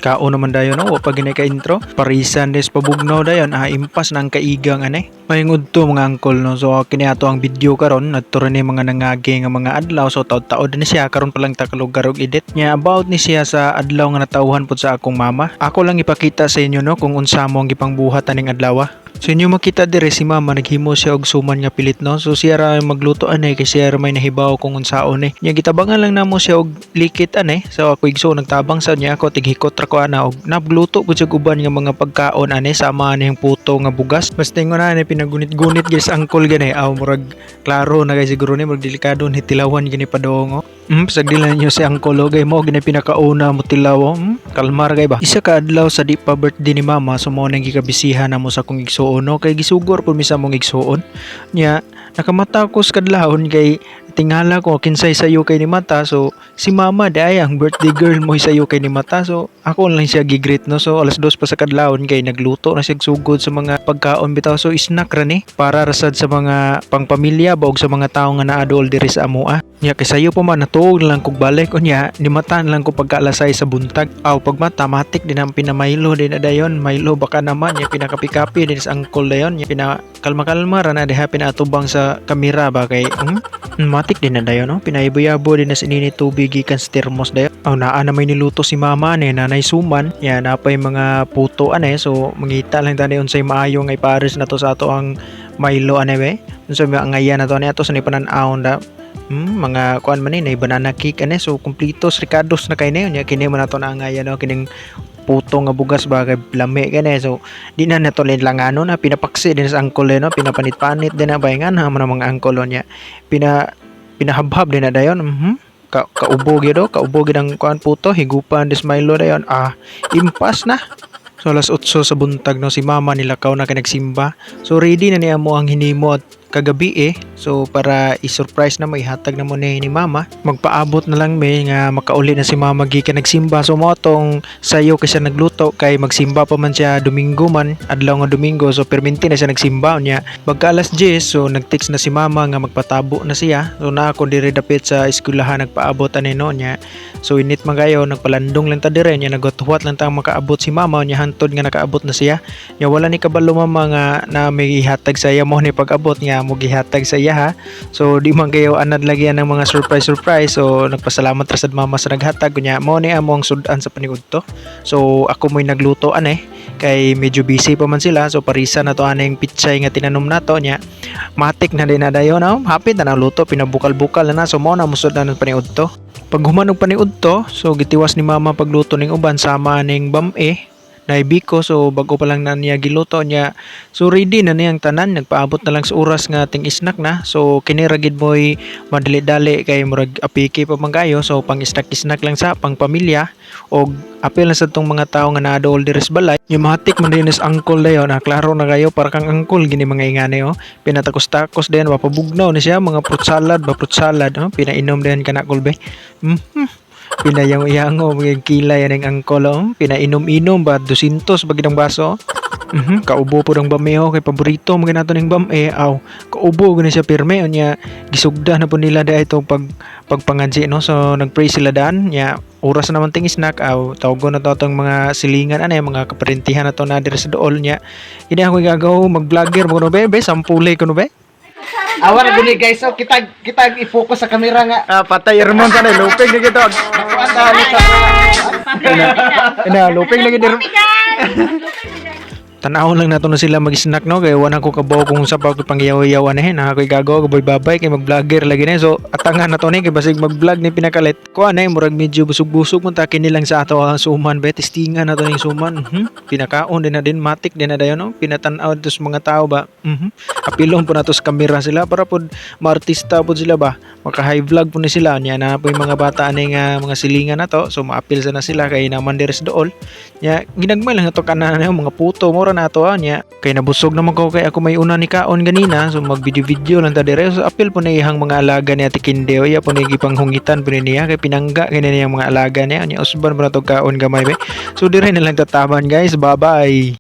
Kao naman dayon no, wa pa gini ka intro. Parisan des pabugnaw dayon, impas nang kaigang ane. Mayngud to mga angkol no. So kini ato ang video karon, nadto ni mga nangagi nga mga adlaw so taud-taud ni siya karon pa lang ta kalugar og edit. Nya about ni siya sa adlaw nga natawhan pud sa akong mama. Ako lang ipakita sa inyo no kung unsa mo ang gipangbuhat aning adlaw. So inyo makita dire si mama naghimo siya og suman nga pilit no. So siya ra magluto anay kay siya ra may nahibaw kung unsaon eh. Nya gitabangan lang namo siya og likit anay. So ako igso nagtabang sa niya ako tighikot ra ko ana og nabluto pud siya uban nga mga pagkaon anay sama niyang puto nga bugas. Basta ingon na pinagunit-gunit guys angkol gani aw murag klaro na kay siguro ni murag delikado ni tilawan gini padongo. Pasagdilan niyo si angkol gay mo gini pinakauna mo tilaw. Kalmar kay ba. Isa ka adlaw sa di pa birthday ni mama so mo nang gikabisihan namo sa kong igsuon no kay gisugor pud mi sa mong igsuon. Nya nakamatakos kadlawon kay tingala ko kinsay sayo kay ni mata so si mama day ang birthday girl mo sayo kay ni mata so ako lang siya gigreet no so alas 2 pa sa kadlawon kay nagluto na siya sugod sa mga pagkaon bitaw so snack ra ni para rasad sa mga pangpamilya ba og sa mga tawo nga naadol diri sa amoa. Nya kay sayo pa man natuog lang kog balik unya ni mata lang ko pagkaalasay sa buntag aw pagmata matik din ang pinamaylo din na dayon maylo baka naman nya pinakapi-kapi din sa angkol dayon nya pinakalma-kalma ra na diha pinatubang sa kamera ba kay matik din na dayon no pinayabo-yabo din na sinini tubig gikan sa termos dayon aw naa na may niluto si mama ni nanay suman ya napay mga puto ane so mangita lang tani unsay maayo nga ipares na to sa ato ang Milo ane be unsa mga ngayan na to ani ato sa ni panan-aon da mga kuan man ni banana cake ane so kumplitos ricados na kay nya kini man ato na ngayan no kining puto nga bugas ba kay lami kani so di na nato langano na pinapaksi din sa angkol no pinapanit-panit din na bayangan ha mga angkol nya pinahabhab din na dayon kaubo gyud kaubo gyud ang kuan puto higupan des Milo dayon impas na. So alas 8 sa buntag no si mama nilakaw na kay nagsimba. So ready na niya mo ang hinimo at kagabi so para i-surprise na mo ihatag na mo ni mama magpaabot na lang may nga makauli na si mama gikan nagsimba so mo tong sayo kasi nagluto kay magsimba pa man siya Domingo man adlaw nga Domingo so perminti na siya nagsimba niya pagka alas 10 so nagtext na si mama nga magpatabo na siya so na ako dire dapit sa eskwelahan nagpaabot ani no niya so init man kayo nagpalandong lang ta dire niya nagothuat lang ta makaabot si mama niya hantod nga nakaabot na siya niya wala ni kabalo mama nga na may ihatag sa iya mo ni pag-abot niya mo gihatag sa iya ha so di man kayo anad lagyan ng mga surprise so nagpasalamat ra sad mama sa naghatag kunya mo ni amo ang sudan sa paniudto so ako mo'y nagluto ane kay medyo busy pa man sila so parisa na to aning pitsay nga tinanom nato nya matik na din na dayon hapit na luto pinabukal-bukal na so mo na musud na ng paniudto pag humanog paniudto so gitiwas ni mama pagluto ning uban sama ning bam-e naibiko so bago pa lang na niya giluto niya so ready na niyang tanan nagpaabot na lang sa oras nga ating snack na so kiniragid mo'y madali-dali kay murag apiki pa man kayo so pang snack lang sa pang pamilya og apil na sa tong mga tao nga naadol diri sa balay yung matik man din is angkol dayon klaro na kayo para kang angkol gini mga ingane pinatakos-takos din wapabugnaw ni siya mga fruit salad pinainom din kana kulbe pinayang-yango mga kilay ang angkol pinainom-inom ba 200 bagid ang baso kaubo po ng bameo kay paborito mga nato ning bame kaubo gani siya pirme nya gisugda na po nila da itong pagpangansi no so nagpray sila daan nya oras naman ting snack tawgon na to tong mga silingan mga kaparentihan na to na diri sa dool nya ini ako gagaw mag-vlogger mo no be sampule ko no be. Awar gini guys, so kita i-focus sa camera nga. Patay Ramon sana luping na gito. Luping lagi dir. Tanawon lang nato na sila mag-snack no kay wala ko kabaw kung sa pag pangyaw-yawan na ako'y gagaw kaboy babay kay mag-vlogger lagi na so atangan na to ni kay basig mag-vlog ni pinakalit ko murag medyo busog-busog man ta kini lang sa ato ang suman be testingan na to ning suman pinakaon din na din matik din na dayon no pinatan-aw to sa mga tao ba apilon po nato sa kamera sila para pod maartista pod sila ba maka high vlog po ni sila nya na po yung mga bata ani nga mga silingan na to so maapil sa na sila kay naman diri sa dool nya ginagmay lang ato kanan mga puto mo na ato nya kay nabusog naman ko kay ako may una ni kaon ganina so mag video lang ta dire so apil po na ihang mga alaga ni Ate Kindeo iya po ni gipanghungitan po niya kay pinangga kay niya mga alaga niya nya usban po na to kaon gamay be so dire na lang tataban guys bye bye.